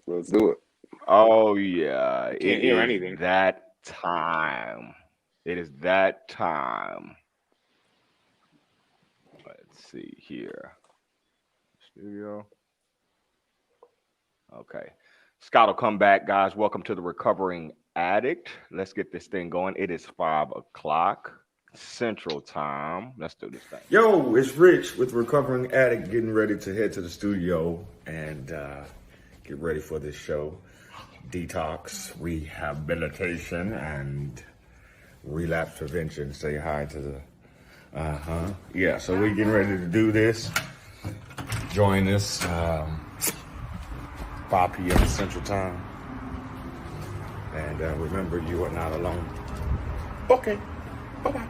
Let's do it. Oh yeah, Can't it hear is anything. that time. It is that time. Let's see here. Studio. Okay. Scott will come back, guys. Welcome to the Recovering Addict. Let's get this thing going. It is 5 o'clock Central Time. Let's do this thing. Yo, it's Rich with Recovering Addict, getting ready to head to the studio and get ready for this show. Detox, rehabilitation, and relapse prevention. Say hi to the. Yeah, so we're getting ready to do this. Join us 5 p.m. Central Time. And remember, you are not alone. Okay. Bye-bye.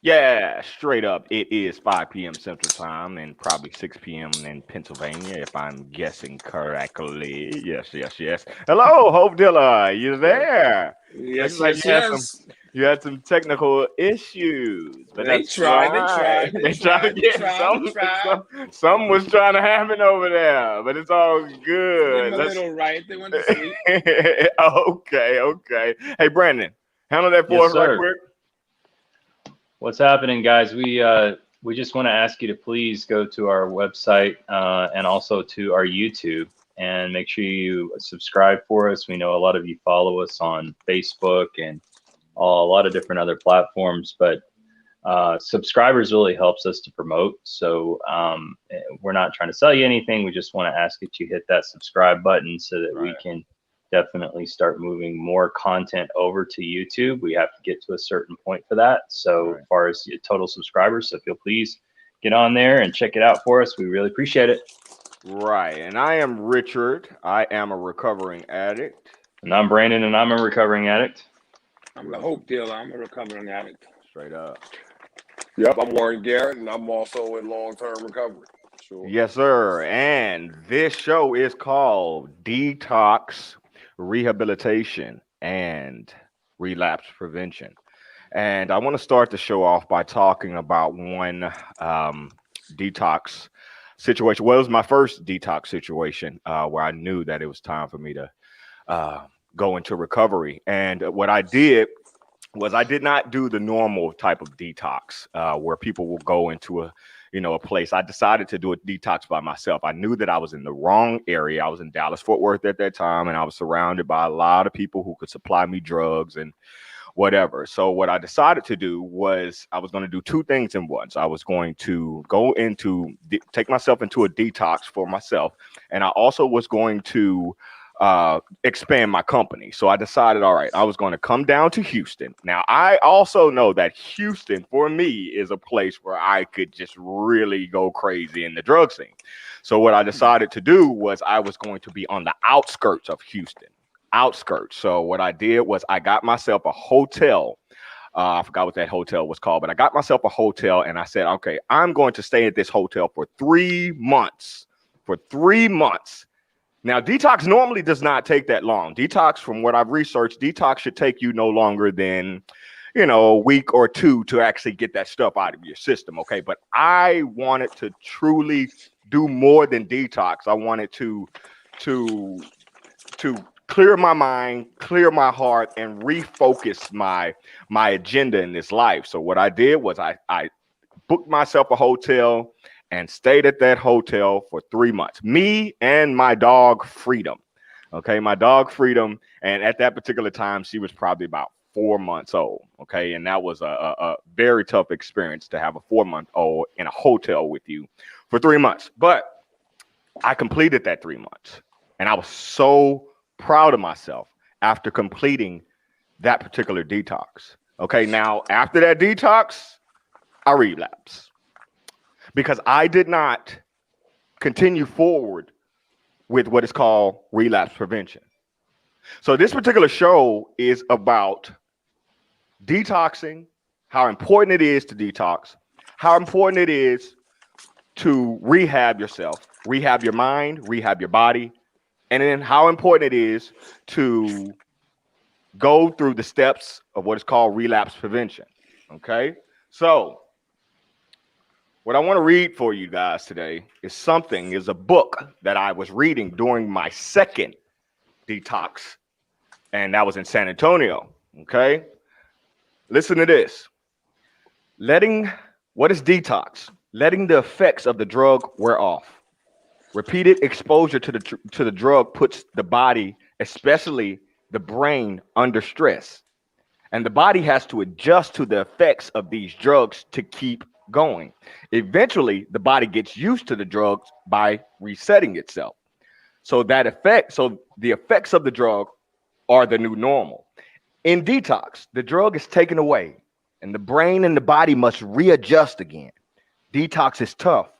Yeah, straight up. It is 5 p.m. Central Time and probably 6 p.m. in Pennsylvania, if I'm guessing correctly. Yes, yes, yes. Hello, Hope Dilla. You there? Looks Yes, like yes, yes. you had some technical issues, but They that's tried, they right. tried, they They trying to tried, they get tried, they tried. some was trying to happen over there, but it's all Give good. them a Let's little right. They went to sleep. okay, okay. Hey, Brandon, handle that for Yes, us right sir. quick. What's happening, guys? We just want to ask you to please go to our website and also to our YouTube and make sure you subscribe for us. We know a lot of you follow us on Facebook and a lot of different other platforms, but subscribers really helps us to promote. So we're not trying to sell you anything. We just want to ask that you hit that subscribe button so that we can definitely start moving more content over to YouTube. We have to get to a certain point for that. So as far as your total subscribers, so if you'll please get on there and check it out for us, we really appreciate it. Right. And I am Richard. I am a recovering addict. And I'm Brandon, and I'm a recovering addict. I'm the hope dealer. I'm a recovering addict. Straight up. Yep, I'm Warren Garrett, and I'm also in long-term recovery. Sure. Yes, sir. And this show is called Detox, Rehabilitation, and Relapse Prevention. And I want to start the show off by talking about one detox situation. Well, it was my first detox situation where I knew that it was time for me to go into recovery. And what I did was I did not do the normal type of detox where people will go into a place. I decided to do a detox by myself. I knew that I was in the wrong area. I was in Dallas, Fort Worth at that time, and I was surrounded by a lot of people who could supply me drugs and whatever. So what I decided to do was I was going to do two things in once. I was going to take myself into a detox for myself, and I also was going to expand my company. So I decided, all right, I was going to come down to Houston. Now, I also know that Houston for me is a place where I could just really go crazy in the drug scene. So what I decided to do was I was going to be on the outskirts of Houston. Outskirts. So what I did was I got myself a hotel. I forgot what that hotel was called, but I got myself a hotel and I said, okay, I'm going to stay at this hotel for 3 months. For 3 months. Now, detox normally does not take that long. Detox, from what I've researched, detox should take you no longer than, a week or two to actually get that stuff out of your system. Okay. But I wanted to truly do more than detox. I wanted to clear my mind, clear my heart, and refocus my agenda in this life. So what I did was I booked myself a hotel and stayed at that hotel for 3 months. Me and my dog Freedom. Okay, my dog Freedom. And at that particular time, she was probably about 4 months old. Okay, and that was a very tough experience to have a 4-month-old in a hotel with you for 3 months. But I completed that 3 months. And I was so proud of myself after completing that particular detox. Okay, now after that detox, I relapsed because I did not continue forward with what is called relapse prevention. So this particular show is about detoxing, how important it is to detox, how important it is to rehab yourself, rehab your mind, rehab your body, and then how important it is to go through the steps of what is called relapse prevention. Okay, so What I want to read for you guys today is a book that I was reading during my second detox, and that was in San Antonio. Okay, listen to this. What is detox? Letting the effects of the drug wear off. Repeated exposure to the drug puts the body, especially the brain, under stress. And the body has to adjust to the effects of these drugs to keep going. Eventually, the body gets used to the drugs by resetting itself. So the effects of the drug are the new normal. In detox, the drug is taken away and the brain and the body must readjust again. Detox is tough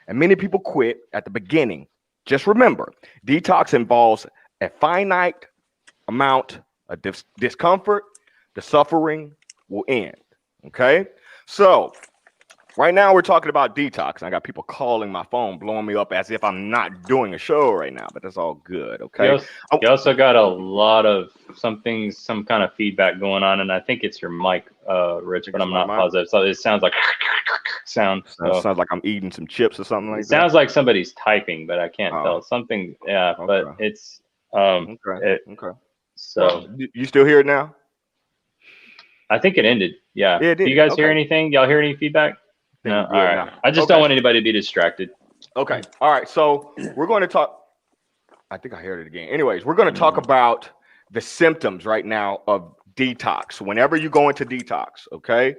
and many people quit at the beginning. Just remember, detox involves a finite amount of discomfort. The suffering will end. Okay, so right now we're talking about detox. I got people calling my phone, blowing me up as if I'm not doing a show right now, but that's all good. Okay. You also got a lot of some kind of feedback going on, and I think it's your mic, Rich, but I'm not positive. So it sounds like sound. So. Sounds like I'm eating some chips or something like that. It sounds like somebody's typing, but I can't tell. Something, yeah. Okay. But it's okay. So well, you still hear it now? I think it ended. Yeah. It did. Do you guys hear anything? Y'all hear any feedback? No. All right. No. I just don't want anybody to be distracted. Okay. All right. So we're going to talk. I think I heard it again. Anyways, we're going to talk about the symptoms right now of detox. Whenever you go into detox, okay,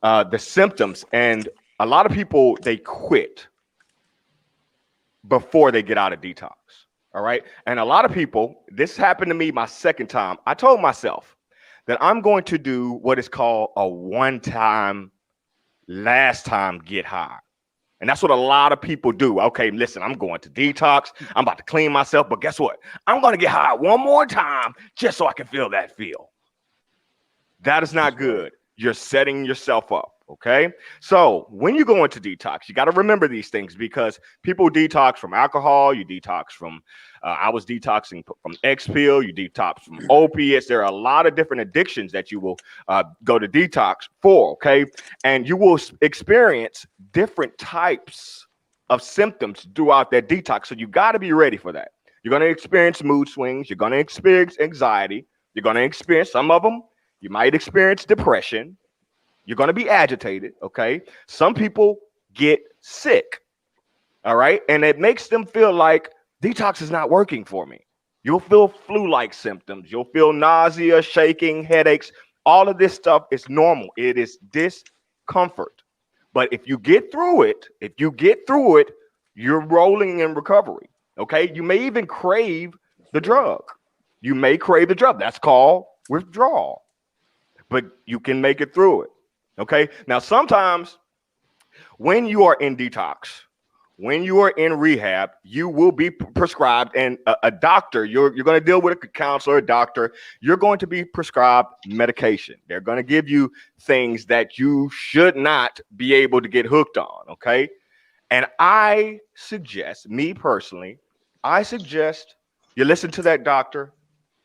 the symptoms, and a lot of people, they quit before they get out of detox. All right. And a lot of people, this happened to me my second time. I told myself that I'm going to do what is called a one-time, last time get high. And that's what a lot of people do. Okay, listen, I'm going to detox. I'm about to clean myself. But guess what? I'm going to get high one more time just so I can feel that feel. That is not good. You're setting yourself up. Okay, so when you go into detox, you got to remember these things because people detox from alcohol. You detox from, I was detoxing from X pill. You detox from opiates. There are a lot of different addictions that you will go to detox for. Okay, and you will experience different types of symptoms throughout that detox. So you got to be ready for that. You're going to experience mood swings. You're going to experience anxiety. You're going to experience some of them. You might experience depression. You're going to be agitated, okay? Some people get sick, all right? And it makes them feel like detox is not working for me. You'll feel flu-like symptoms. You'll feel nausea, shaking, headaches. All of this stuff is normal. It is discomfort. But if you get through it, you're rolling in recovery, okay? You may even crave the drug. You may crave the drug. That's called withdrawal. But you can make it through it. Okay. Now, sometimes when you are in detox, when you are in rehab, you will be prescribed, and a doctor, you're going to deal with a counselor, a doctor, you're going to be prescribed medication. They're going to give you things that you should not be able to get hooked on. Okay. And I suggest, me personally, you listen to that doctor.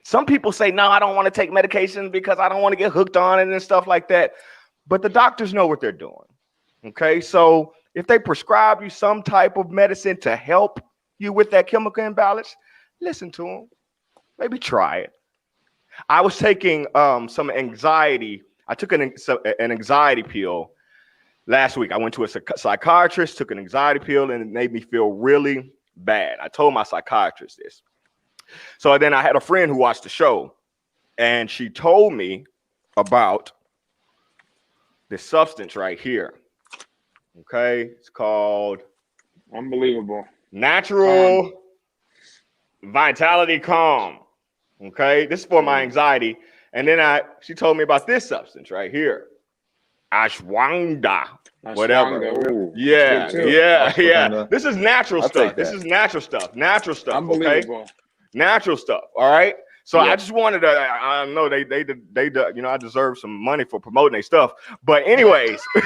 Some people say, no, I don't want to take medication because I don't want to get hooked on it and stuff like that. But the doctors know what they're doing. Okay, so if they prescribe you some type of medicine to help you with that chemical imbalance, listen to them. Maybe try it. I was taking some anxiety. I took an anxiety pill last week. I went to a psychiatrist, took an anxiety pill, and it made me feel really bad. I told my psychiatrist this. So then I had a friend who watched the show, and she told me about this substance right here. Okay, it's called Unbelievable. Natural Vitality Calm. Okay, this is for my anxiety. And then she told me about this substance right here, Ashwagandha. Whatever. Ooh, yeah. This is natural stuff. This is natural stuff. Unbelievable. Okay, natural stuff. All right. So I just wanted to. I know they you know, I deserve some money for promoting their stuff. But anyways, you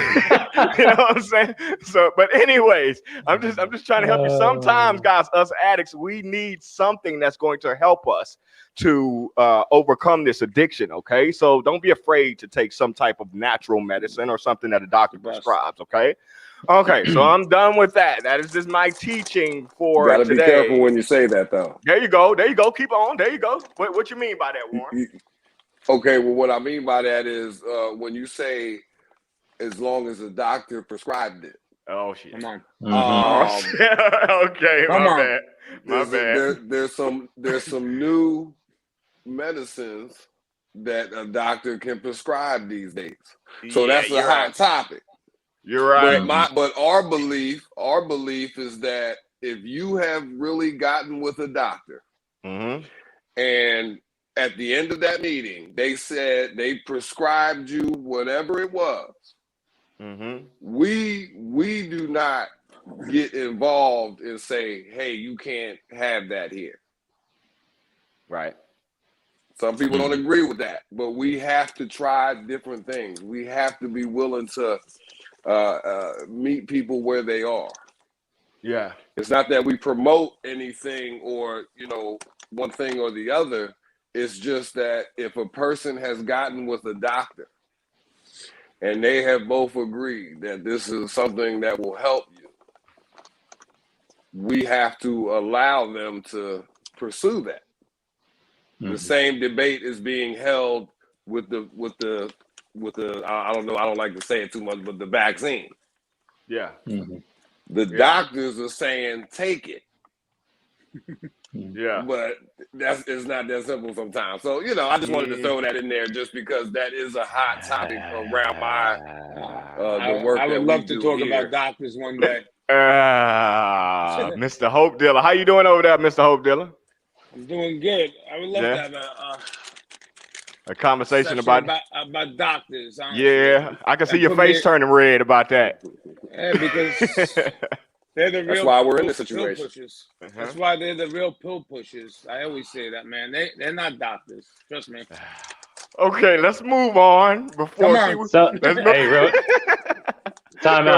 know what I'm saying. So, but anyways, I'm just trying to help you. Sometimes, guys, us addicts, we need something that's going to help us to overcome this addiction. Okay, so don't be afraid to take some type of natural medicine or something that a doctor prescribes. Okay, Okay, so I'm done with that. That is just my teaching You for gotta today. be careful when you say that, though. There you go. There you go. Keep on. There you go. What you mean by that, Warren? Okay, well, what I mean by that is when you say as long as the doctor prescribed it. Oh shit. Come on. Oh, shit. Okay, Come my on. bad. My bad. There's some new medicines that a doctor can prescribe these days. So Yeah, that's a you're hot right. topic. You're right. But our belief is that if you have really gotten with a doctor and at the end of that meeting they said they prescribed you whatever it was, we do not get involved and say, hey, you can't have that here. Right. Some people don't agree with that, but we have to try different things. We have to be willing to meet people where they are. Yeah. It's not that we promote anything or, one thing or the other. It's just that if a person has gotten with a doctor and they have both agreed that this is something that will help you, we have to allow them to pursue that. The same debate is being held with the I don't know, I don't like to say it too much, but the vaccine. Yeah. The doctors are saying take it. Yeah. But it's not that simple sometimes. So, I just wanted to throw that in there just because that is a hot topic around the work I would that love we to do talk here. about doctors one day. Mr. Hope Dealer. How you doing over there, Mr. Hope Dealer? I'm doing good. I would love to have a conversation about doctors. Honestly. Yeah, I can see your face turning red about that. Yeah, because they're the real. That's why we're in this situation. Pushers. That's why they're the real pill pushers. I always say that, man. They're not doctors. Trust me. Okay, let's move on before hey, Time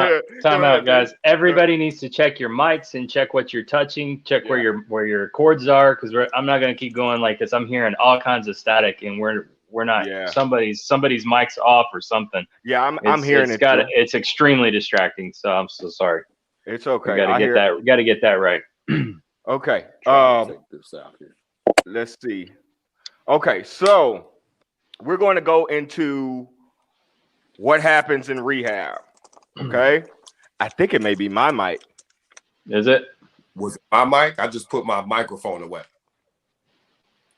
out, guys. Everybody needs to check your mics and check what you're touching. Check where your cords are, because I'm not gonna keep going like this. I'm hearing all kinds of static, and we're not. Somebody's mic's off or something. Yeah, I'm hearing it. It's extremely distracting. So I'm so sorry. It's okay. We got to get that right. Okay. Take this out here. Let's see. Okay, so we're going to go into what happens in rehab. Okay, I think it may be my mic. Is it? Was it my mic? I just put my microphone away.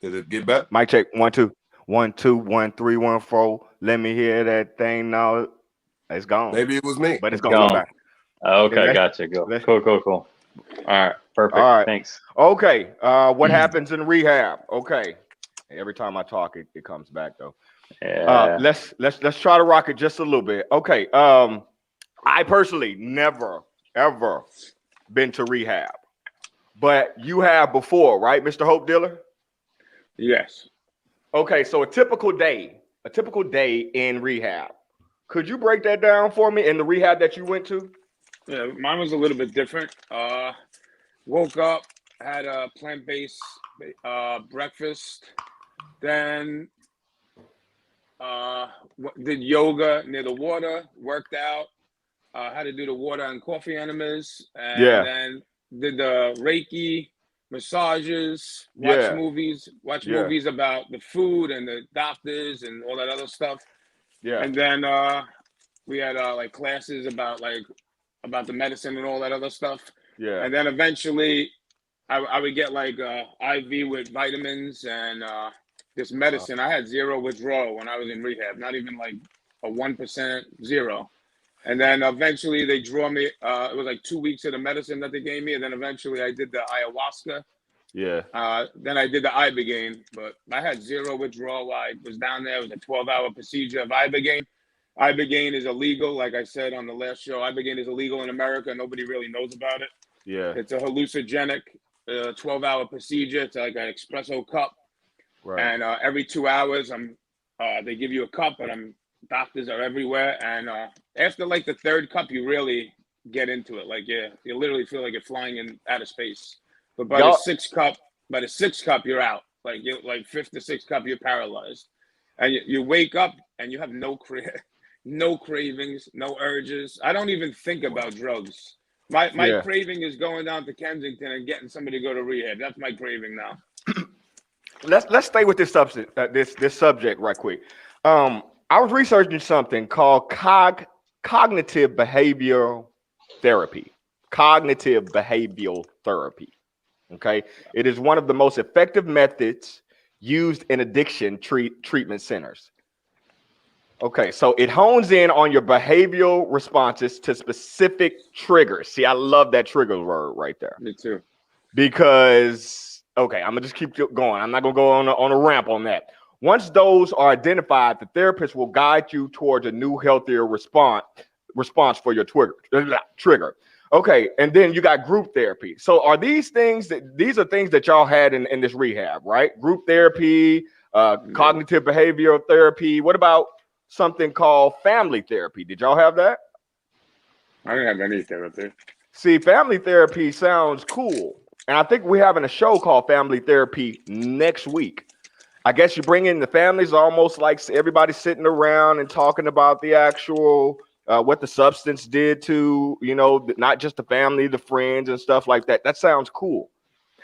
Did it get better? Mic check. 1 2 1 2 1 3 1 4. Let me hear that thing. No, it's gone. Maybe it was me, but it's gone back. Okay, gotcha. Go. Cool. All right, perfect. All right, thanks. Okay, what happens in rehab? Okay, every time I talk, it comes back though. Yeah. Let's try to rock it just a little bit. Okay. I personally never ever been to rehab, but you have before, right, Mr. Hope Dealer? Yes. Okay, so a typical day in rehab. Could you break that down for me in the rehab that you went to? Yeah, mine was a little bit different. Woke up, had a plant-based breakfast, then did yoga near the water, worked out, had to do the water and coffee enemas, and then did the Reiki massages, watch movies about the food and the doctors and all that other stuff. Yeah. And then we had like classes about the medicine and all that other stuff. Yeah. And then eventually I would get like IV with vitamins and this medicine. I had zero withdrawal when I was in rehab, not even like a 1%, zero. And then eventually they draw me, it was like 2 weeks of the medicine that they gave me. And then eventually I did the ayahuasca. Yeah. Then I did the Ibogaine, but I had zero withdrawal while I was down there. It was a 12-hour procedure of Ibogaine. Ibogaine is illegal. Like I said on the last show, Ibogaine is illegal in America. Nobody really knows about it. Yeah. It's a hallucinogenic 12-hour procedure. It's like an espresso cup. Right. And every 2 hours, they give you a cup, and doctors are everywhere. And after like the third cup, you really get into it. Like, you literally feel like you're flying in outer space. But by the sixth cup, you're out. Like fifth to sixth cup, you're paralyzed, and you wake up and you have no no cravings, no urges. I don't even think about drugs. My craving is going down to Kensington and getting somebody to go to rehab. That's my craving now. Let's stay with this subject. This subject right quick. I was researching something called cognitive behavioral therapy. Cognitive behavioral therapy. Okay, it is one of the most effective methods used in addiction treatment centers. Okay, so it hones in on your behavioral responses to specific triggers. See, I love that trigger word right there. Me too. Because, okay, I'm gonna just keep going. I'm not gonna go on a ramp on that. Once those are identified, the therapist will guide you towards a new, healthier response for your trigger. Okay, and then you got group therapy. So are these things these are things that y'all had in this rehab, right? Group therapy, cognitive behavioral therapy. What about something called family therapy? Did y'all have that? I didn't have any therapy. See, family therapy sounds cool. And I think we're having a show called Family Therapy next week. I guess you bring in the families, almost like everybody sitting around and talking about the actual what the substance did to, not just the family, the friends and stuff like that. That sounds cool.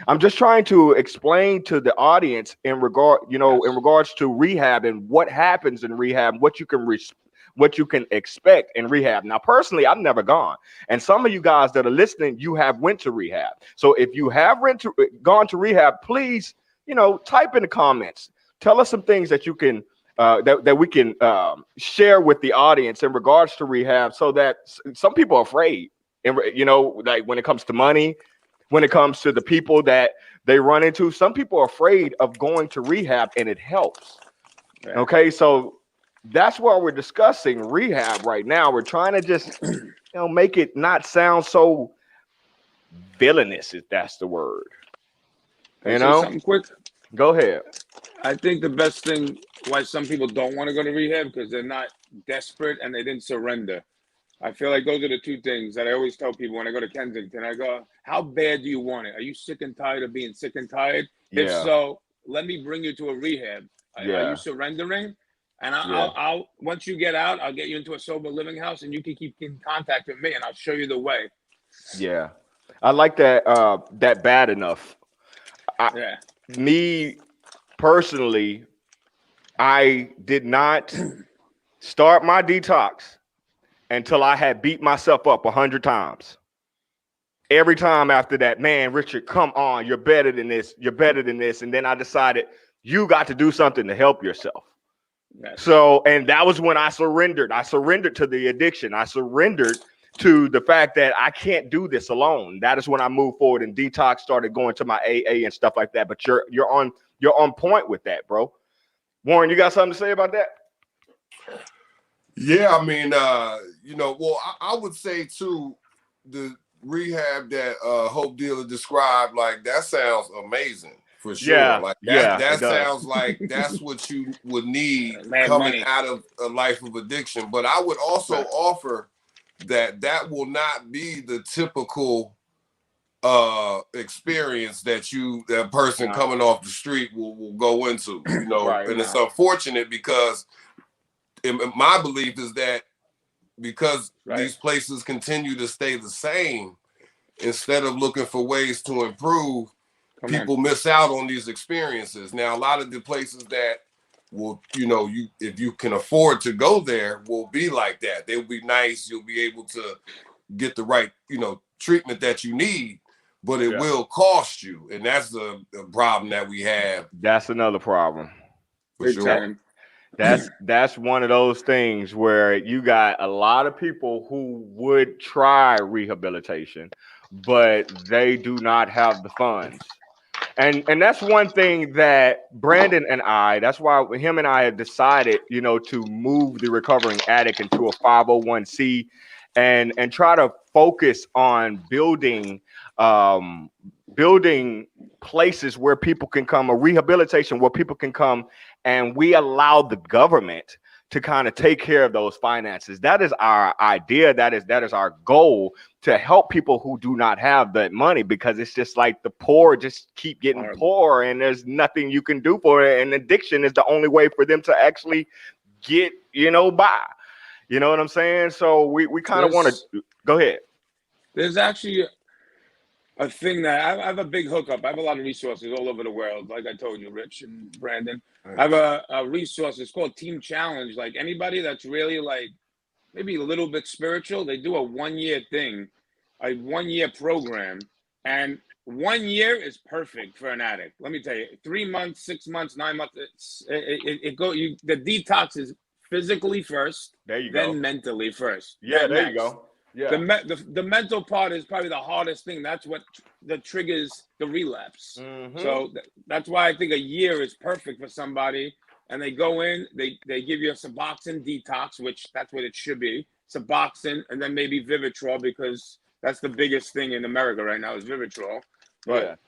I'm just trying to explain to the audience in regards to rehab and what happens in rehab, what you can expect in rehab. Now, personally, I've never gone, and some of you guys that are listening, you have went to rehab. So if you have gone to rehab, please, type in the comments. Tell us some things that you can that we can share with the audience in regards to rehab, so that some people are afraid, and like when it comes to money. When it comes to the people that they run into, some people are afraid of going to rehab, and it helps. Yeah. Okay, so that's why we're discussing rehab right now. We're trying to just, make it not sound so villainous, if that's the word. Something quick. Go ahead. I think the best thing why some people don't want to go to rehab because they're not desperate and they didn't surrender. I feel like those are the two things that I always tell people when I go to Kensington. I go, how bad do you want it? Are you sick and tired of being sick and tired? Yeah. If so, let me bring you to a rehab. Yeah. Are you surrendering? And I'll once you get out, I'll get you into a sober living house and you can keep in contact with me and I'll show you the way. Yeah. I like that that bad enough. Me personally, I did not start my detox until I had beat myself up 100 times. Every time after that, man, Richard, come on, you're better than this. You're better than this. And then I decided you got to do something to help yourself. Yes. So, and that was when I surrendered. I surrendered to the addiction. I surrendered to the fact that I can't do this alone. That is when I moved forward and detox, started going to my AA and stuff like that. But you're on point with that, bro. Warren, you got something to say about that? Yeah, I mean, I would say too, the rehab that Hope Dealer described, like that sounds amazing for sure. Yeah, like that sounds like that's what you would need coming out of a life of addiction. But I would also offer that will not be the typical experience that person coming off the street will go into, and it's unfortunate because my belief is that because these places continue to stay the same, instead of looking for ways to improve, people miss out on these experiences. Now, a lot of the places that will, if you can afford to go there, will be like that. They'll be nice. You'll be able to get the right, treatment that you need, but it will cost you. And that's the problem that we have. That's another problem. For sure. That's one of those things where you got a lot of people who would try rehabilitation, but they do not have the funds. And that's one thing that Brandon and that's why him and I have decided, to move the recovering addict into a 501c and try to focus on building places where people can come, a rehabilitation where people can come, and we allow the government to kind of take care of those finances. That is our idea. That is our goal, to help people who do not have that money, because it's just like the poor just keep getting poor and there's nothing you can do for it. And addiction is the only way for them to actually get, by. You know what I'm saying? So we kind of want to go ahead. There's actually a thing that I have a big hookup. I have a lot of resources all over the world. Like I told you, Rich and Brandon, I have a resource. It's called Team Challenge. Like anybody that's really like maybe a little bit spiritual, they do a 1-year thing, a 1-year program, and 1 year is perfect for an addict. Let me tell you, 3 months, 6 months, 9 months, the detox is physically first, then mentally first. Yeah, there you go. Yeah. The mental part is probably the hardest thing. That's what triggers the relapse. So that's why I think a year is perfect for somebody. And they go in, they give you a Suboxone detox, which that's what it should be. Suboxone, and then maybe Vivitrol, because that's the biggest thing in America right now is Vivitrol. But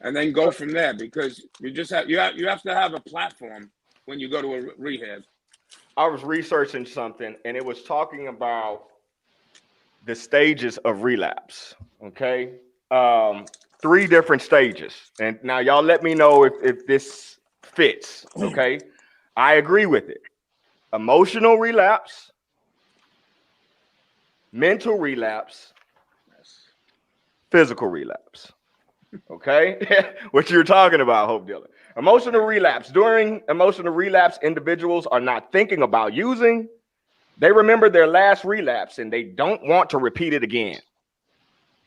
and then go from there, because you just have you have to have a platform when you go to a rehab. I was researching something, and it was talking about the stages of relapse. Okay, 3 different stages, and now y'all let me know if this fits. Okay, I agree with it. Emotional relapse, mental relapse, physical relapse. Okay, what you're talking about, Hope Dealer. Emotional relapse. During emotional relapse, individuals are not thinking about using. They remember their last relapse and they don't want to repeat it again.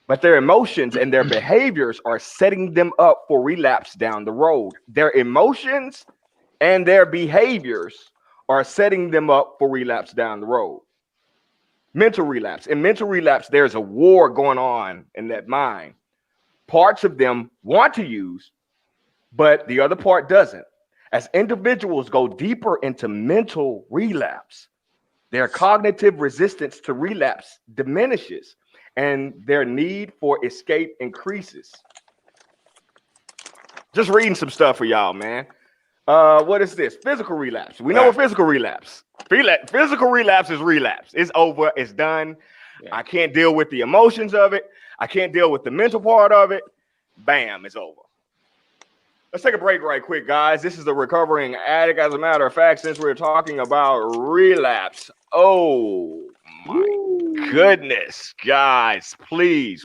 But their emotions and their behaviors are setting them up for relapse down the road. Their emotions and their behaviors are setting them up for relapse down the road. Mental relapse. In mental relapse, there's a war going on in that mind. Parts of them want to use, but the other part doesn't. As individuals go deeper into mental relapse, their cognitive resistance to relapse diminishes and their need for escape increases. Just reading some stuff for y'all, man. What is this? Physical relapse. We know what physical relapse. Physical relapse is relapse. It's over. It's done. Yeah. I can't deal with the emotions of it. I can't deal with the mental part of it. Bam, it's over. Let's take a break right quick, guys. This is the Recovering Addict. As a matter of fact, since we're talking about relapse, oh my goodness, guys, please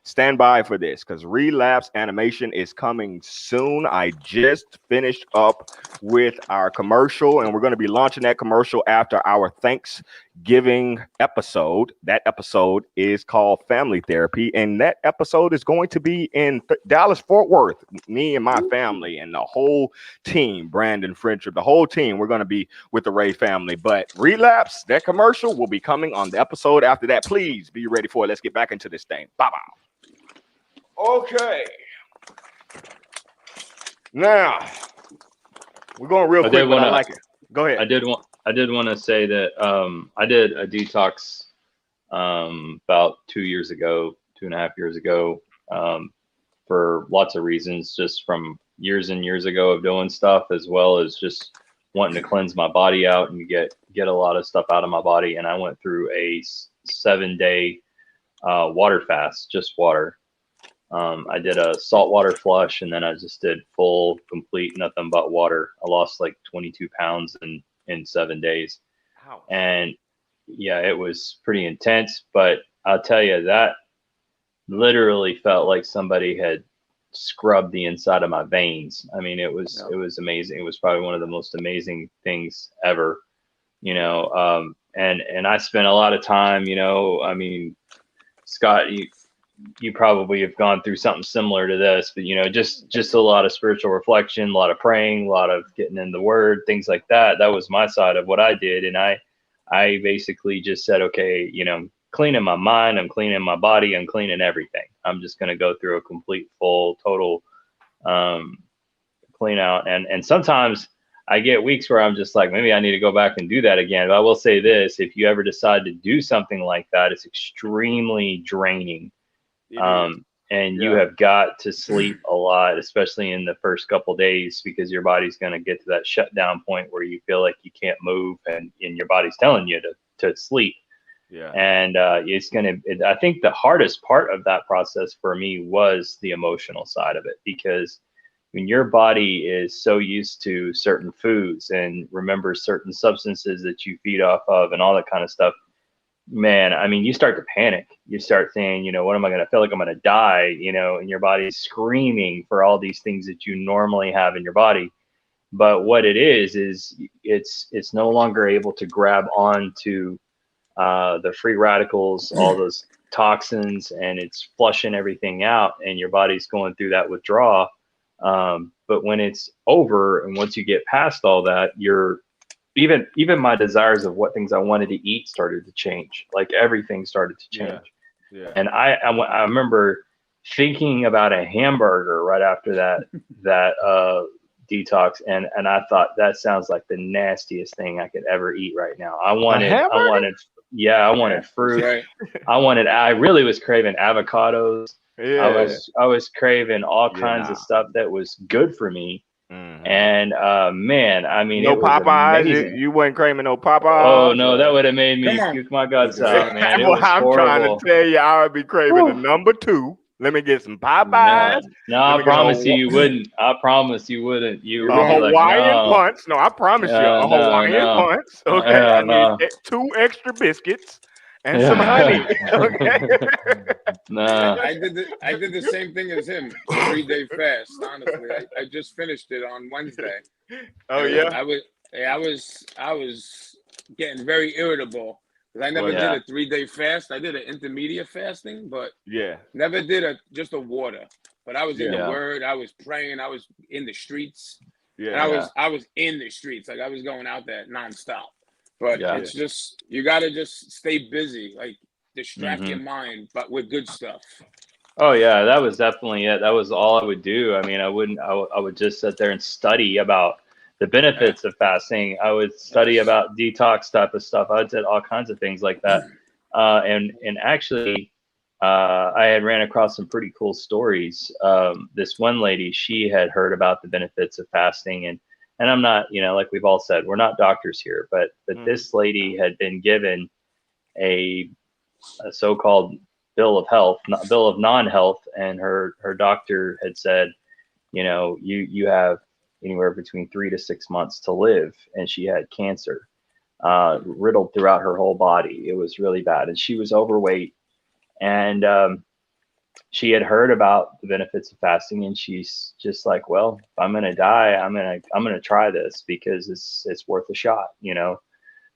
stand by for this, because Relapse animation is coming soon. I just finished up with our commercial, and we're going to be launching that commercial after our Thanksgiving episode. That episode is called Family Therapy, and that episode is going to be in Dallas-Fort Worth. Me and my family and the whole team, Brandon Friendship, the whole team, we're going to be with the Ray family. But Relapse, that commercial will be coming on the episode after that. Please be ready for it. Let's get back into this thing. Bye-bye. Okay. Now we're going real quick, but I like it. Go ahead. I did want to say that I did a detox about 2 years ago, 2.5 years ago, for lots of reasons, just from years and years ago of doing stuff, as well as just wanting to cleanse my body out and get a lot of stuff out of my body. And I went through a 7-day water fast, just water. I did a saltwater flush, and then I just did full, complete, nothing but water. I lost like 22 pounds in 7 days. Wow. And yeah, it was pretty intense, but I'll tell you, that literally felt like somebody had scrubbed the inside of my veins. I mean, it was amazing. It was probably one of the most amazing things ever, and I spent a lot of time, I mean, Scott, you probably have gone through something similar to this, but just a lot of spiritual reflection, a lot of praying, a lot of getting in the word, things like that. That was my side of what I did. And I basically just said, okay, cleaning my mind, I'm cleaning my body, I'm cleaning everything. I'm just going to go through a complete, full, total clean out. And sometimes I get weeks where I'm just like, maybe I need to go back and do that again. But I will say this, if you ever decide to do something like that, it's extremely draining. You have got to sleep a lot, especially in the first couple days, because your body's going to get to that shutdown point where you feel like you can't move, and your body's telling you to sleep. Yeah. And I think the hardest part of that process for me was the emotional side of it, because when your body is so used to certain foods and remembers certain substances that you feed off of and all that kind of stuff, man, I mean, you start to panic. You start saying, you know, what am I going to feel like I'm going to die, you know, and your body's screaming for all these things that you normally have in your body. But what it is it's no longer able to grab on to the free radicals, all those toxins, and it's flushing everything out, and your body's going through that withdrawal. But when it's over, and once you get past all that, you're even my desires of what things I wanted to eat started to change. Like everything started to change. Yeah. And I remember thinking about a hamburger right after that detox, and I thought that sounds like the nastiest thing I could ever eat right now. I wanted fruit. Right. I really was craving avocados. Yeah. I was craving all kinds of stuff that was good for me. Mm-hmm. And man, I mean, no it was Popeyes. amazing. You wasn't craving no Popeyes. Oh no, that would have made me puke my guts out, man. It was I'm horrible. trying to tell you, I would be craving the number 2. Let me get some Popeyes. No, I promise you wouldn't. I promise you wouldn't. You would a be Hawaiian like, no. punch. No, I promise you, a Hawaiian punch. Okay, I need 2 extra biscuits and some honey. Okay. Nah. I did the same thing as him. 3-day fast. Honestly, I just finished it on Wednesday. Oh yeah. I was getting very irritable because I never did a 3-day fast. I did an intermediate fasting, but never did just a water. But I was in the Word. I was praying. I was in the streets. Yeah. And I was in the streets. Like I was going out there nonstop. But it's just, you got to just stay busy, like distract your mind, but with good stuff. Oh yeah, that was definitely it. That was all I would do. I mean, I would just sit there and study about the benefits of fasting. I would study about detox type of stuff. I did all kinds of things like that. And actually, I had ran across some pretty cool stories. This one lady, she had heard about the benefits of fasting, and I'm not, you know, like we've all said, we're not doctors here, but this lady had been given a so-called bill of non-health, and her doctor had said, you know, you have anywhere between 3 to 6 months to live, and she had cancer riddled throughout her whole body. It was really bad, and she was overweight, and she had heard about the benefits of fasting, and she's just like, well, if I'm gonna die, I'm gonna try this because it's worth a shot, you know.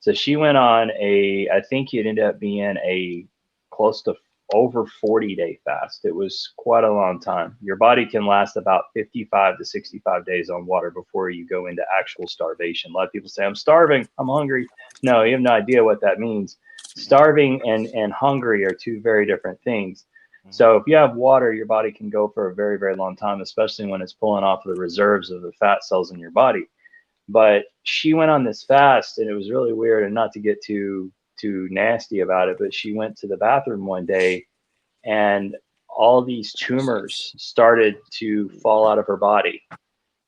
So she went on I think it ended up being a close to over 40-day fast. It was quite a long time. Your body can last about 55 to 65 days on water before you go into actual starvation. A lot of people say, I'm starving, I'm hungry. No, you have no idea what that means. Starving and hungry are 2 very different things. So if you have water, your body can go for a very, very long time, especially when it's pulling off the reserves of the fat cells in your body. But she went on this fast, and it was really weird, and not to get too nasty about it, but she went to the bathroom one day, and all these tumors started to fall out of her body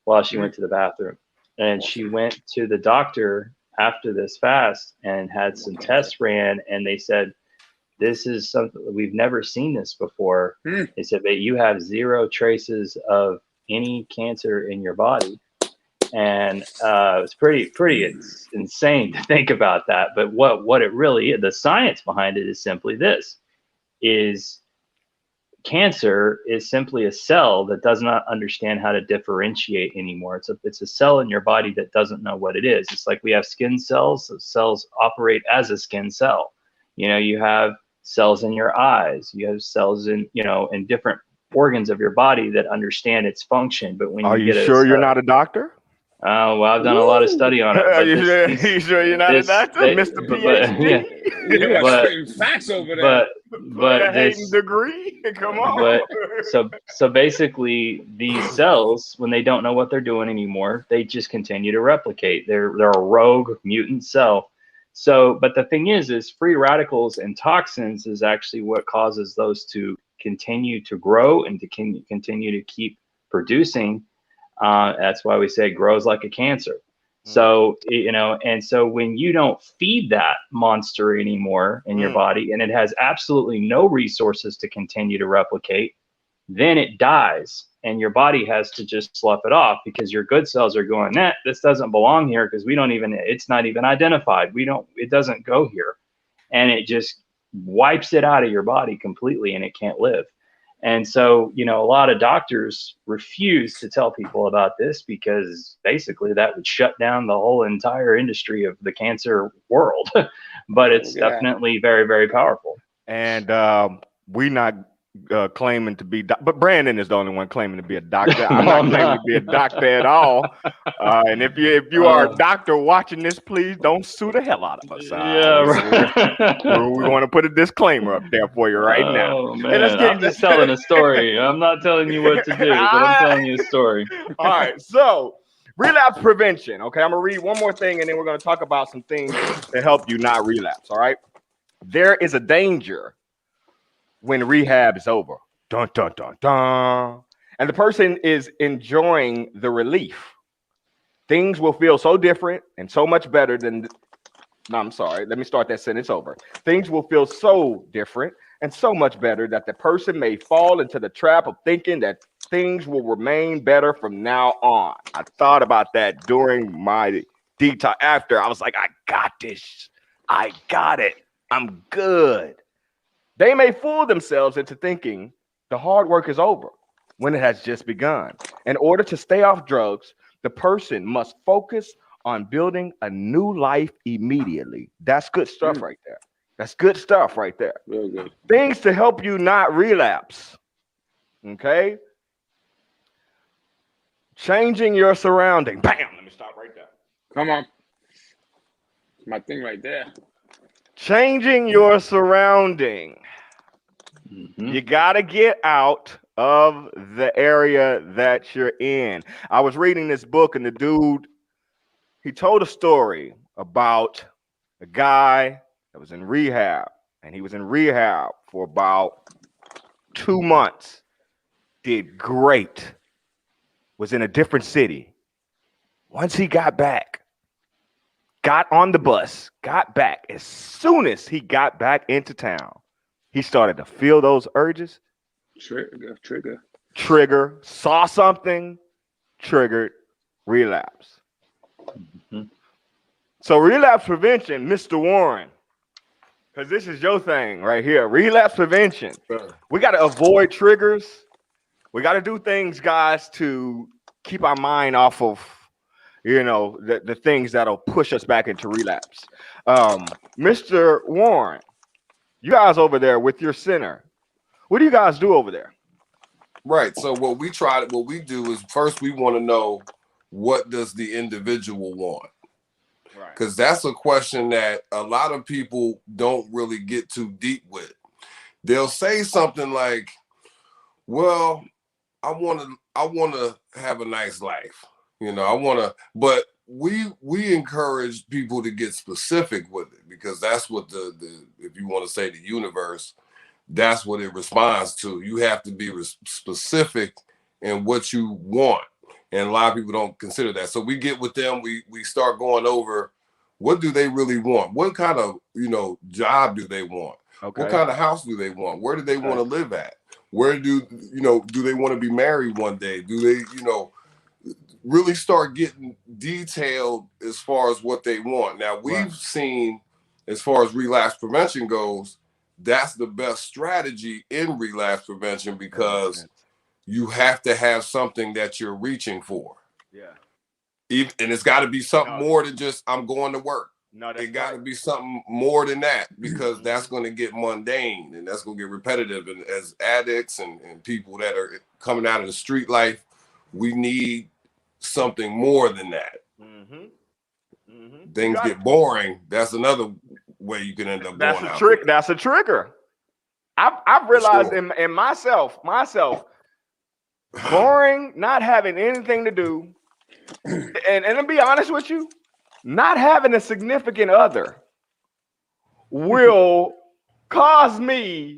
while she went to the bathroom. And she went to the doctor after this fast and had some tests ran, and they said, this is something, we've never seen this before. They said that you have 0 traces of any cancer in your body. And it's pretty insane to think about that. But what it really is, the science behind it is simply this: is cancer is simply a cell that does not understand how to differentiate anymore. It's a cell in your body that doesn't know what it is. It's like we have skin cells. So cells operate as a skin cell. You know, you have cells in your eyes. You have cells in, you know, in different organs of your body that understand its function. But when you get sure you're not a doctor? Well, I've done a lot of study on it. Are you sure you're not a doctor, Mr. PhD? You are spitting facts over there. But this degree, come on. But so basically, these cells, when they don't know what they're doing anymore, they just continue to replicate. They're a rogue mutant cell. So, but the thing is free radicals and toxins is actually what causes those to continue to grow and to continue to keep producing. That's why we say it grows like a cancer. So, you know, and so when you don't feed that monster anymore in your body, and it has absolutely no resources to continue to replicate, then it dies, and your body has to just slough it off because your good cells are going, nah, this doesn't belong here because it's not even identified. It doesn't go here. And it just wipes it out of your body completely, and it can't live. And so, a lot of doctors refuse to tell people about this because basically that would shut down the whole entire industry of the cancer world. But it's definitely very, very powerful. And we not claiming to be, but Brandon is the only one claiming to be a doctor. I'm not claiming to be a doctor at all. And if you are a doctor watching this, please don't sue the hell out of us. We want to put a disclaimer up there for you right now. Oh man, I'm just telling a story. I'm not telling you what to do, but I'm telling you a story. All right, so relapse prevention. Okay, I'm gonna read one more thing, and then we're gonna talk about some things to help you not relapse. All right, there is a danger when rehab is over. Dun, dun, dun, dun. And the person is enjoying the relief. Things will feel so different and so much better than. No, I'm sorry. Let me start that sentence over. Things will feel so different and so much better that the person may fall into the trap of thinking that things will remain better from now on. I thought about that during my detox. After I was like, I got this. I got it. I'm good. They may fool themselves into thinking the hard work is over when it has just begun. In order to stay off drugs, the person must focus on building a new life immediately. That's good stuff right there. That's good stuff right there. Real good. Things to help you not relapse. Okay? Changing your surrounding. Bam! Let me stop right there. Come on. My thing right there. Changing your surrounding. Mm-hmm. You got to get out of the area that you're in. I was reading this book, and the dude, he told a story about a guy that was in rehab, and he was in rehab for about 2 months. Did great. Was in a different city. Once he got back, got on the bus, got back. As soon as he got back into town, he started to feel those urges. Trigger, saw something, triggered, relapse. Mm-hmm. So relapse prevention, Mr. Warren, because this is your thing right here. Relapse prevention. We got to avoid triggers. We got to do things, guys, to keep our mind off of, the things that'll push us back into relapse. Mr. Warren, you guys over there with your center, what do you guys do over there? Right. So what we do is first we want to know, what does the individual want? Right. Because that's a question that a lot of people don't really get too deep with. They'll say something like, well, I want to have a nice life. But we encourage people to get specific with it, because that's what the if you want to say the universe, that's what it responds to. You have to be specific in what you want. And a lot of people don't consider that. So we get with them, we start going over, what do they really want? What kind of, job do they want? Okay. What kind of house do they want? Where do they want to live at? Where do they want to be married one day? Do they, really start getting detailed as far as what they want? Now, we've seen, as far as relapse prevention goes, that's the best strategy in relapse prevention, because you have to have something that you're reaching for. Yeah. And it's got to be something more than just, I'm going to work. No, it got to be something more than that, because that's going to get mundane and that's going to get repetitive. And as addicts and people that are coming out of the street life, we need something more than that. Things get boring. That's another way you can end up that's going a out trick. there. That's a trigger. I've realized in myself, boring, not having anything to do, and to be honest with you, not having a significant other will cause me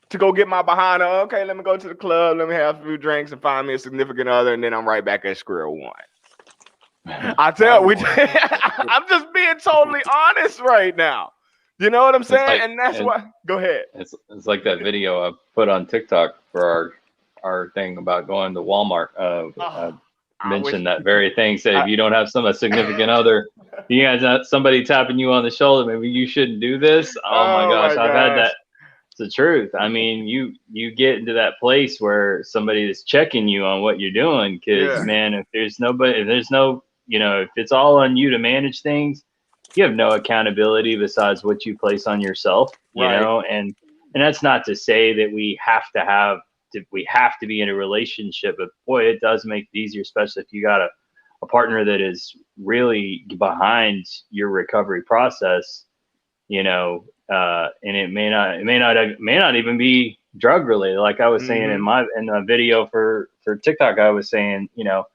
to go get my behind. Okay, let me go to the club, let me have a few drinks and find me a significant other, and then I'm right back at square one. I'm just being totally honest right now. You know what I'm saying? And that's why. Go ahead. It's like that video I put on TikTok for our thing about going to Walmart. Mentioned that very thing. Say if you don't have a significant other, you got somebody tapping you on the shoulder, maybe you shouldn't do this. Oh my gosh, I've had that. It's the truth. I mean, you get into that place where somebody is checking you on what you're doing. Because man, if there's no, if it's all on you to manage things, you have no accountability besides what you place on yourself. You know, and that's not to say that we have to be in a relationship, but boy, it does make it easier, especially if you got a partner that is really behind your recovery process, you know, and it may not even be drug related. Like I was saying in the video for TikTok, I was saying, you know,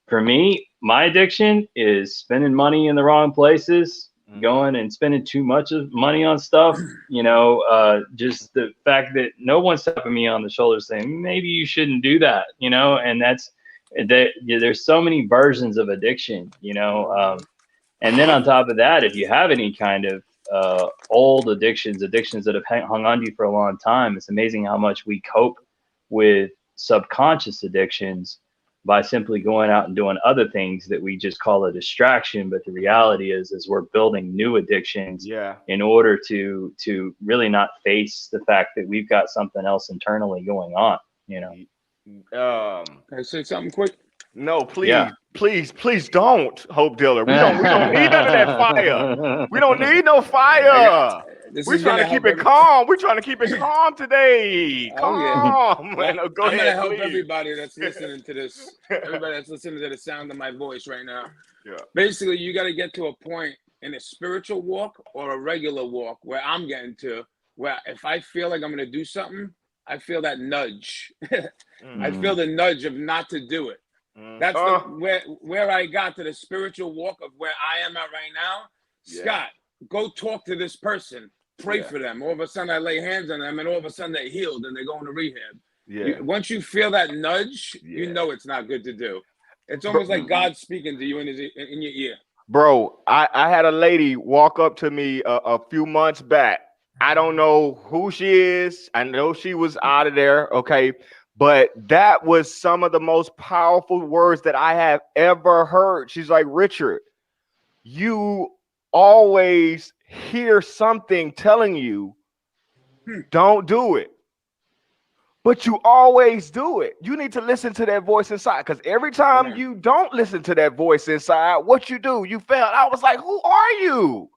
for me, my addiction is spending money in the wrong places, going and spending too much of money on stuff, you know, just the fact that no one's tapping me on the shoulder saying, maybe you shouldn't do that, you know, and there's so many versions of addiction, you know, and then on top of that, if you have any kind of old addictions that have hung on to you for a long time, it's amazing how much we cope with subconscious addictions by simply going out and doing other things that we just call a distraction. But the reality is we're building new addictions in order to really not face the fact that we've got something else internally going on, you know. Can I say something quick? No, please, please don't, Hope Dealer. We don't need none of that fire. We don't need no fire. We're trying to keep it calm. We're trying to keep it calm today. Calm. Well, no, I'm going to help please. everybody that's listening to this, everybody that's listening to the sound of my voice right now. Yeah. Basically, you got to get to a point in a spiritual walk or a regular walk where I'm getting to, where if I feel like I'm going to do something, I feel that nudge. I feel the nudge of not to do it. That's where I got to the spiritual walk of where I am at right now. Scott, go talk to this person. Pray for them. All of a sudden, I lay hands on them, and all of a sudden, they're healed and they're going to rehab. Once you feel that nudge, you know it's not good to do. It's almost like God speaking to you in your ear. Bro, I had a lady walk up to me a few months back. I don't know who she is. I know she was out of there. Okay. But that was some of the most powerful words that I have ever heard. She's like, Richard, you always hear something telling you, don't do it. But you always do it. You need to listen to that voice inside. Because every time you don't listen to that voice inside, what you do, you fail. I was like, who are you?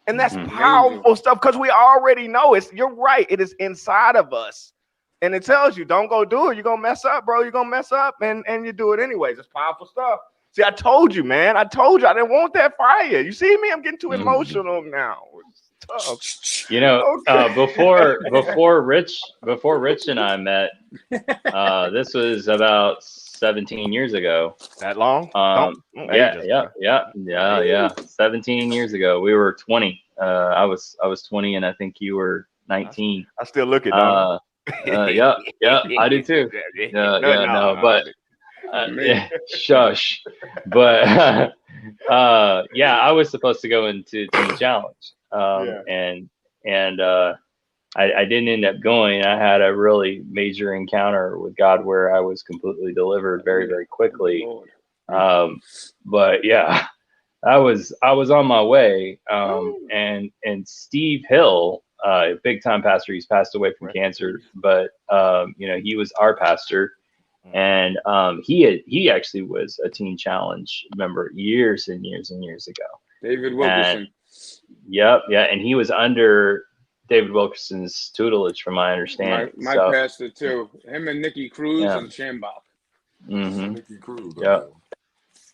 And that's powerful stuff because we already know it. You're right. It is inside of us. And it tells you, don't go do it. You're going to mess up, bro. You're going to mess up and you do it anyways. It's powerful stuff. See, I told you, man. I told you I didn't want that fire. You see me? I'm getting too emotional now. It's tough. You know, before Rich and I met, this was about 17 years ago. That long? Yeah. 17 years ago. We were 20. I was 20 and I think you were 19. I still look at yeah, I do too. Shush. But I was supposed to go into Teen Challenge, and I didn't end up going. I had a really major encounter with God where I was completely delivered very, very quickly. But yeah, I was on my way. And Steve Hill, big time pastor, he's passed away from cancer, but he was our pastor, and he actually was a Teen Challenge member years and years and years ago. David Wilkerson. And he was under David Wilkerson's tutelage, from my understanding. My pastor too. Him and Nikki Cruz and Shambach. Nikki Cruz.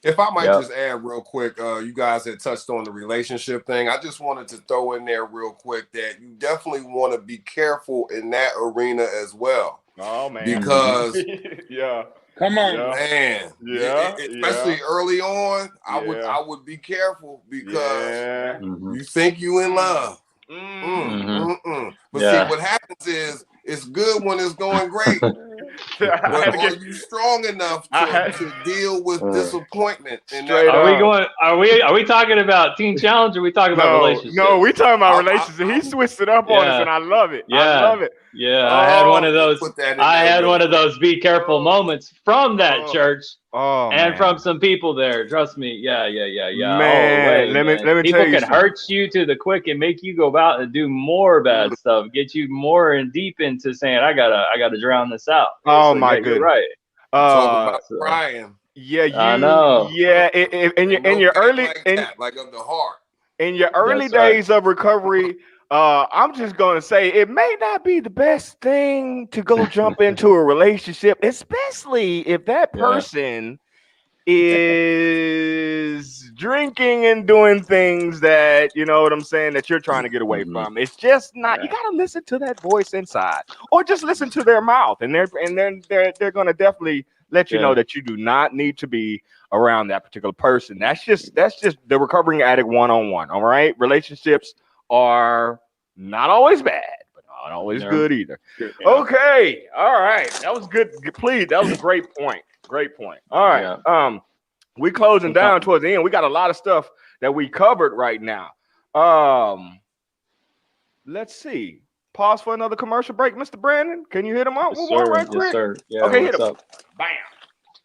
If I might just add real quick, you guys had touched on the relationship thing. I just wanted to throw in there real quick that you definitely want to be careful in that arena as well. Oh, man. Because come on, man. Especially early on, I would be careful because you think you in love. But see, what happens is it's good when it's going great. But are you strong enough to deal with disappointment? Are we talking about Teen Challenge, or are we talking about relationships? No, we talking about relationships. He switched it up on us, and I love it. I love it. Yeah, I had one of those. Put that in I there had real one of quick. those be careful moments from that church and man. from some people there. Trust me. Yeah. Man, All the way, let me people tell you can something. hurt you to the quick and make you go about and do more bad stuff, get you more and deep into saying, I gotta drown this out. Oh So, my yeah, goodness. you're right. Talk about crying. Yeah, I know. Yeah, in your early like of the heart. In your early That's right. days of recovery, I'm just gonna say it may not be the best thing to go jump into a relationship, especially if that person is drinking and doing things that, you know what I'm saying, that you're trying to get away from. It's just not. You gotta listen to that voice inside, or just listen to their mouth, and they're gonna definitely let you know that you do not need to be around that particular person. That's just the recovering addict one-on-one. All right, relationships are not always bad, but not always good either. Yeah. Okay, all right, that was good. Please, that was a great point. Great point. All right. Yeah. We closing down towards the end. We got a lot of stuff that we covered right now. Let's see. Pause for another commercial break. Mr. Brandon, can you hit him up? Yes, sir. Yes, sir. Yeah, okay, what's hit him. up? Bam.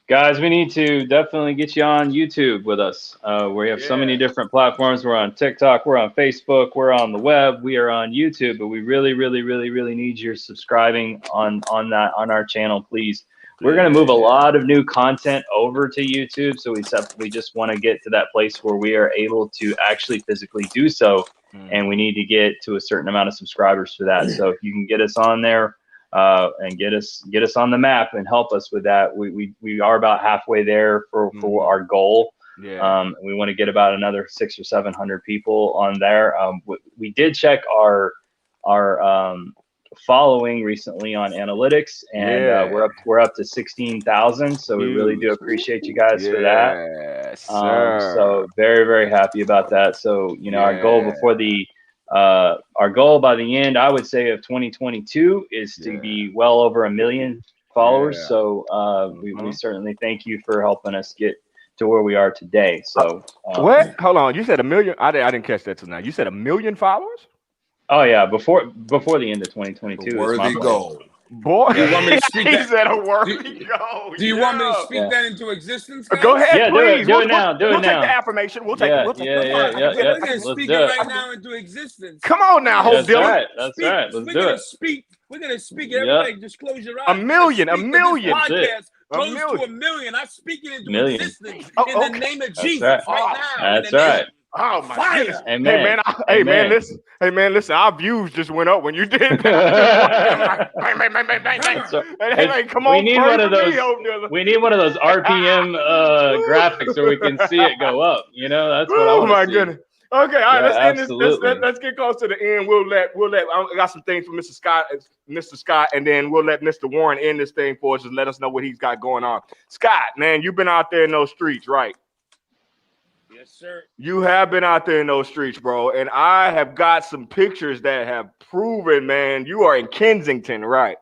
Guys, we need to definitely get you on YouTube with us. We have so many different platforms. We're on TikTok, we're on Facebook, we're on the web, we are on YouTube, but we really need your subscribing on our channel, please. We're going to move a lot of new content over to YouTube, so we just want to get to that place where we are able to actually physically do so, and we need to get to a certain amount of subscribers for that. So if you can get us on there and get us on the map and help us with that, we are about halfway there for our goal. We want to get about another 600 or 700 people on there. We did check our following recently on analytics, and we're up to 16,000. So we really do appreciate you guys for that. So very happy about that. So our goal our goal by the end, I would say, of 2022 is to be well over 1 million followers. So we certainly thank you for helping us get to where we are today. So what? Hold on, you said 1 million? I didn't catch that tonight. You said 1 million followers? Oh yeah, before the end of 2022. Worthy goal. Boy, you want me to speak that? He said a worthy goal. Do you want me to speak that into existence, guys? Go ahead, please. Do it now. We'll take the affirmation. We'll take it. We're gonna speak it right now into existence. Come on now, Hope Dylan. That's right. Let's do it. We're gonna speak it. Everybody, just close your eyes. 1 million. 1 million. Podcast close to 1 million. I speak it into existence in the name of Jesus right now. That's right. Oh my goodness. Amen. Hey man, listen, our views just went up when you did that. Come on, we need one of those. We need one of those RPM graphics where we can see it go up. That's what I want to see. Oh my goodness. Okay, all right, let's end this. Let's get close to the end. We'll let I got some things for Mr. Scott, and then we'll let Mr. Warren end this thing for us and let us know what he's got going on. Scott, man, you've been out there in those streets, right? Yes, sir. You have been out there in those streets, bro, and I have got some pictures that have proven, man, you are in Kensington, right?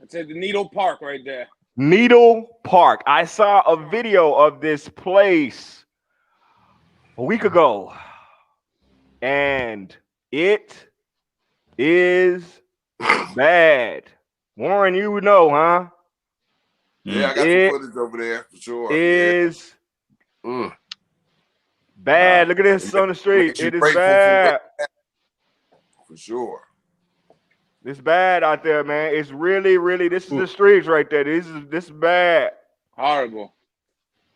It's at the Needle Park right there. Needle Park. I saw a video of this place a week ago, and it is bad. Warren, you would know, huh? Yeah, I got some footage over there for sure. Is bad. Look at this on the street. It is bad. For sure. It's bad out there, man. It's really, this is the streets right there. This is bad. Horrible.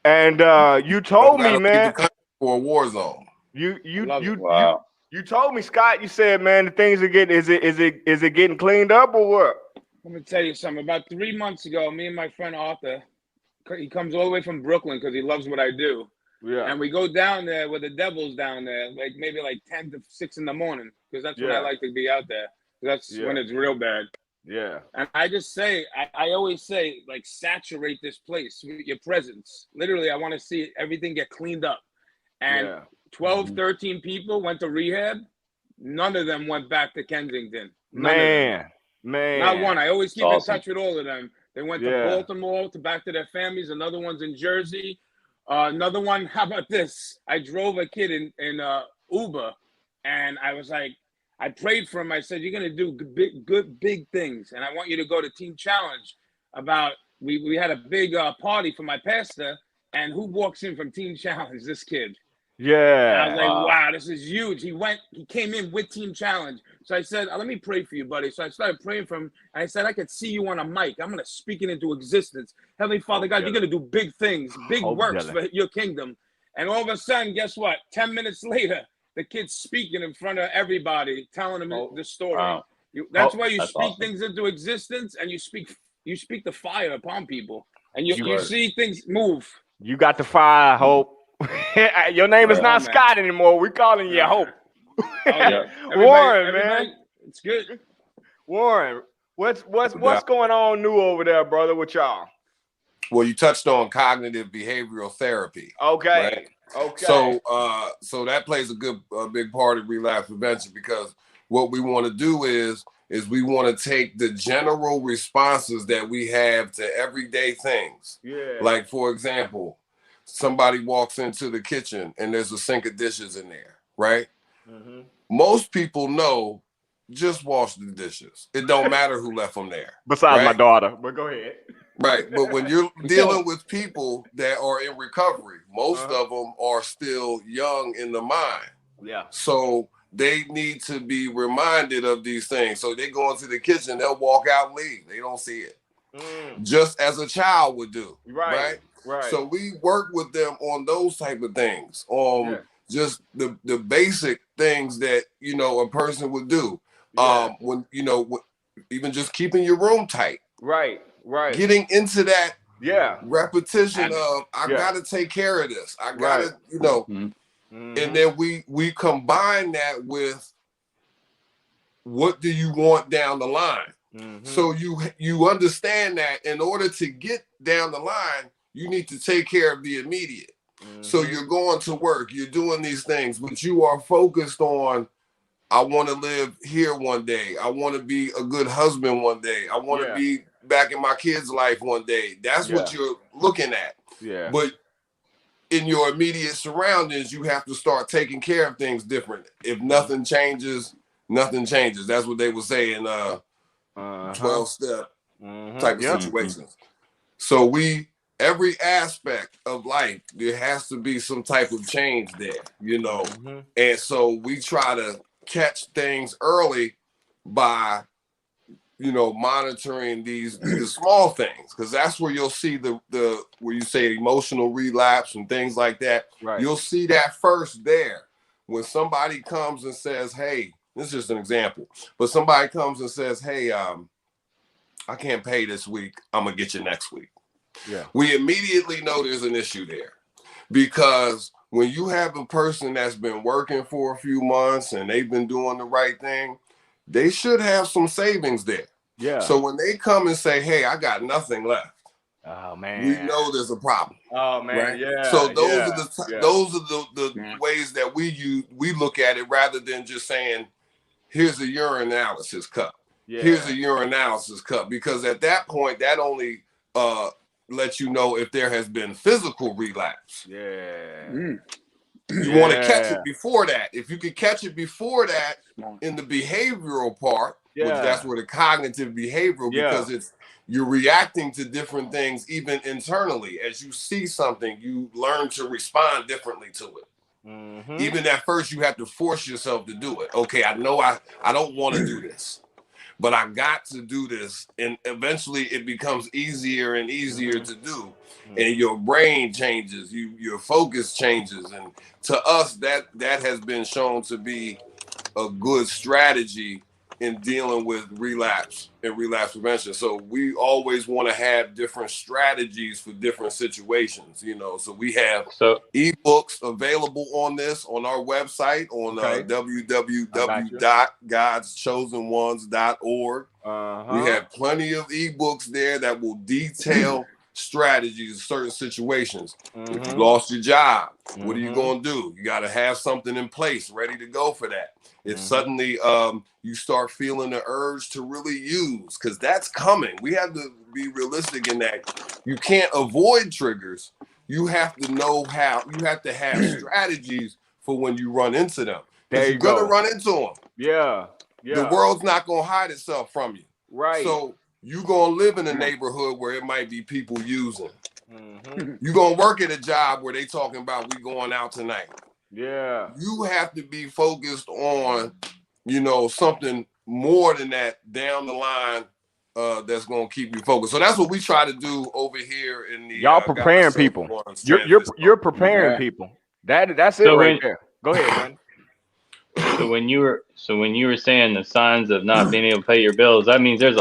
And you told me, man, for a war zone. You told me, Scott. You said, man, the things are getting. Is it getting cleaned up or what? Let me tell you something. About 3 months ago, me and my friend Arthur, he comes all the way from Brooklyn because he loves what I do. Yeah. And we go down there with the devils down there, maybe 10 to 6 in the morning, because that's when I like to be out there. That's when it's real bad. Yeah. And I just say, I always say, saturate this place with your presence. Literally, I want to see everything get cleaned up. And 12, 13 people went to rehab. None of them went back to Kensington. Man. Not one. I always keep in touch with all of them. They went to Baltimore, back to their families. Another one's in Jersey. Another one, how about this? I drove a kid in Uber, and I was like, I prayed for him. I said, you're going to do big things. And I want you to go to Team Challenge. We had a big party for my pastor. And who walks in from Team Challenge? This kid. Yeah. And I was like, wow, this is huge. He came in with Team Challenge. So I said, let me pray for you, buddy. So I started praying for him. And I said, I could see you on a mic. I'm going to speak it into existence. Heavenly Father God, you're going to do big things, big works for your kingdom. And all of a sudden, guess what? 10 minutes later, the kid's speaking in front of everybody, telling them the story. Wow. That's why you speak awesome. things into existence, and you speak the fire upon people. And you see things move. You got the fire, Hope. Your name is not Scott anymore. We're calling you Hope. Warren, man. It's good. Warren, what's going on new over there, brother, with y'all? Well, you touched on cognitive behavioral therapy. Okay. Right? Okay. So that plays a big part of relapse prevention, because what we want to do is we want to take the general responses that we have to everyday things. Yeah. Like, for example, somebody walks into the kitchen and there's a sink of dishes in there, right? Mm-hmm. Most people know, just wash the dishes. It don't matter who left them there. Besides my daughter, but go ahead. Right, but when you're dealing with people that are in recovery, most of them are still young in the mind. Yeah. So they need to be reminded of these things. So they go into the kitchen, they'll walk out and leave. They don't see it. Just as a child would do. Right. So we work with them on those type of things, just the basic things that, a person would do. When, even just keeping your room tight. Right. Getting into that repetition of, I gotta take care of this. I gotta, and then we combine that with, what do you want down the line? So you understand that in order to get down the line, you need to take care of the immediate. So you're going to work, you're doing these things, but you are focused on, I want to live here one day. I want to be a good husband one day. I want to be back in my kids' life one day. That's what you're looking at. Yeah. But in your immediate surroundings, you have to start taking care of things different. If nothing changes, nothing changes. That's what they would say in 12-step type of situations. So every aspect of life, there has to be some type of change there, And so we try to catch things early by, monitoring these small things, because that's where you'll see the where you say emotional relapse and things like that. Right. You'll see that first there when somebody comes and says, "Hey," this is just an example, but somebody comes and says, "Hey, I can't pay this week. I'm gonna get you next week." Yeah. We immediately know there's an issue there, because when you have a person that's been working for a few months and they've been doing the right thing, they should have some savings there. Yeah. So when they come and say, "Hey, I got nothing left," oh man, we know there's a problem. Oh man, right? Yeah. So those are the ways that we look at it, rather than just saying, "Here's a urinalysis cup." Yeah. Here's a urinalysis cup, because at that point, that only let you know if there has been physical relapse. Yeah. You want to catch it before that. If you could catch it before that in the behavioral part, which that's where the cognitive behavioral, because you're reacting to different things even internally. As you see something, you learn to respond differently to it. Even at first, you have to force yourself to do it. Okay, I know I don't want to do this, but I got to do this. And eventually it becomes easier and easier to do. And your brain changes, your focus changes. And to us, that has been shown to be a good strategy in dealing with relapse and relapse prevention. So we always want to have different strategies for different situations, So we have ebooks available on our website on www.godschosen1s.org. We have plenty of ebooks there that will detail strategies in certain situations. If you lost your job, what are you going to do? You got to have something in place ready to go for that. If suddenly you start feeling the urge to really use, because that's coming. We have to be realistic in that you can't avoid triggers. You have to know how. You have to have strategies for when you run into them. You're going to run into them. Yeah. The world's not gonna hide itself from you. Right. So you gonna live in a neighborhood where it might be people using. Mm-hmm. You gonna work at a job where they talking about we going out tonight. Yeah. You have to be focused on, you know, something more than that down the line that's gonna keep you focused. So that's what we try to do over here in the y'all preparing people. You're preparing people. That's it right there. Go ahead, man. So when you were saying the signs of not being able to pay your bills, that means I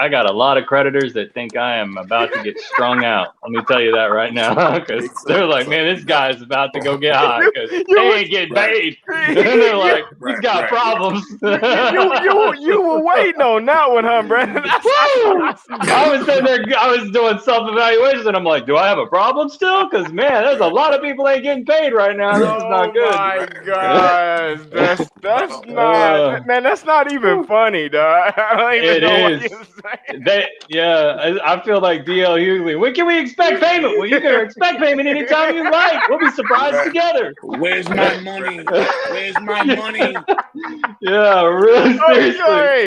got a lot of creditors that think I am about to get strung out. Let me tell you that right now, because they're like, man, this guy's about to go get high because they ain't getting paid. And they're like, he's got problems. you were waiting on that one, huh, Brandon? I was sitting there, I was doing self-evaluation, and I'm like, do I have a problem still? Because man, there's a lot of people ain't getting paid right now. This is not good. Oh my gosh, that's not, man. That's not even funny, dog. I don't even know what you're saying. I feel like DL Hughley. When can we expect payment? Well, you can expect payment anytime you like. We'll be surprised together. Where's my money? Where's my money? Yeah, really seriously. Okay,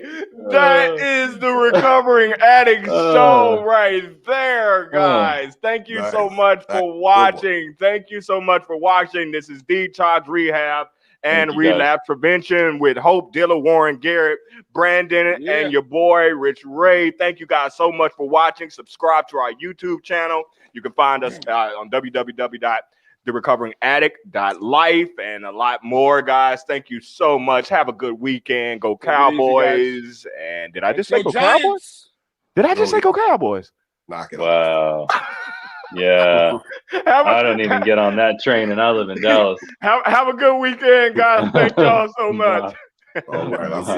that is the Recovering Addict show right there, guys. Thank you so much for watching. Thank you so much for watching. This is Detox, Rehab, and Relapse Prevention with Hope, Dilla, Warren, Garrett, Brandon, and your boy, Rich Ray. Thank you guys so much for watching. Subscribe to our YouTube channel. You can find us on www.therecoveringaddict.life and a lot more, guys. Thank you so much. Have a good weekend. Go Cowboys. And did I just say go Cowboys? Did I just say go Cowboys? Knock it off. Yeah. I don't even get on that train, and I live in Dallas. Have a good weekend, guys. Thank y'all so much. All right,